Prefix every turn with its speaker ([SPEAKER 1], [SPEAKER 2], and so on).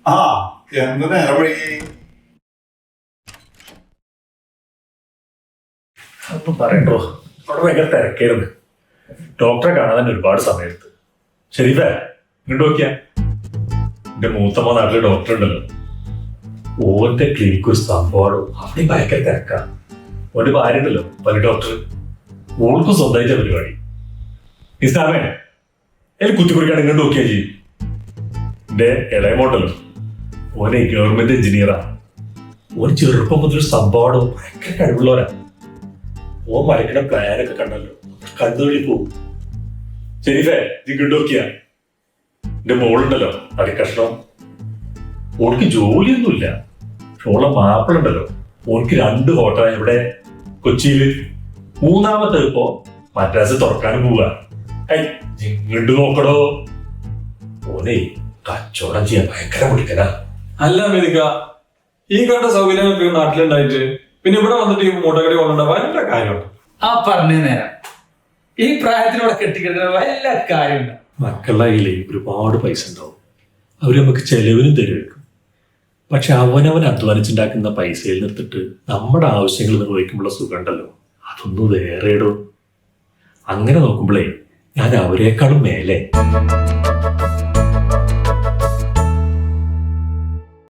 [SPEAKER 1] ആ എന്ത് നേരം വൈകി?
[SPEAKER 2] ഒന്നും പറയണ്ടോ, അവിടെ ഭയങ്കര തിരക്കായിരുന്നു. ഡോക്ടറെ കാണാൻ തന്നെ ഒരുപാട് സമയത്ത്. ശരിയല്ലേ, ഇങ്ങോട്ട് നോക്കിയാ എന്റെ മൂത്തമ്മ നാട്ടിലെ ഡോക്ടർ ഉണ്ടല്ലോ, ഓന്റെ ക്ലിനിക്ക് ഒരു സംഭവം. അവിടെ ഭയങ്കര തിരക്കാ. ഓന്റെ ഭാര്യ ഉണ്ടല്ലോ പല ഡോക്ടർ, ഓൾക്കും സ്വന്തമായിട്ട് പരിപാടി. നിസ്താമേ എനിക്ക് കുത്തിക്കുറിക്കാണ്, ഇങ്ങോട്ട് നോക്കിയാ ചെയ്യും. എന്റെ ഇളയമോണ്ടല്ലോ, ഓനെ ഗവൺമെന്റ് എഞ്ചിനീയറാ. ഓന് ചെറുപ്പം മുതൽ സംഭവം ഭയങ്കര കഴിവുള്ളവരാ. ഓ മരക്കണ പ്ലാനൊക്കെ കണ്ടല്ലോ, കണ്ണുകളിൽ പോവും. ശരിഫേ ഇങ്ങോട്ട് നോക്കിയാ എന്റെ മോളുണ്ടല്ലോ അടിക്കഷ്ണം, ഓൾക്ക് ജോലിയൊന്നുമില്ല. ഓളെ മാപ്പിളുണ്ടല്ലോ, ഓൾക്ക് 2 ഹോട്ടൽ ഇവിടെ കൊച്ചിയില്, 3ാമത്തെ ഇപ്പോ മദ്രാസ് തുറക്കാനും പോവുക. ഇങ്ങോട്ട് നോക്കടോ, ഓനെ കച്ചവടം ചെയ്യാൻ ഭയങ്കര മുടിക്കനാ.
[SPEAKER 3] അല്ല അമേരിക്ക, ഈ കണ്ട സൗകര്യങ്ങളൊക്കെ നാട്ടിലുണ്ടായിട്ട് പിന്നെ ഇവിടെ വന്നിട്ട് ഈ മുട്ടകടി കൊണ്ടുണ്ട വല്ല കാര്യമുണ്ട്?
[SPEAKER 4] ആ പറഞ്ഞു നേരം ഈ പ്രായത്തിലൂടെ കെട്ടിക്കിടക്കുന്ന വല്ല കാര്യമുണ്ട്.
[SPEAKER 2] മക്കളുടെ കയ്യിലേ ഒരുപാട് പൈസ ഉണ്ടാവും, അവര് നമുക്ക് ചെലവിനും തരുമായിരിക്കും. പക്ഷെ അവനവൻ അധ്വാനിച്ചുണ്ടാക്കുന്ന പൈസയിൽ നിർത്തിട്ട് നമ്മുടെ ആവശ്യങ്ങൾ നിർവഹിക്കുമ്പോഴുള്ള സുഖം ഉണ്ടല്ലോ, അതൊന്നും വേറെ ഇടും. അങ്ങനെ നോക്കുമ്പോഴേ ഞാൻ അവരെക്കാളും മേലെ.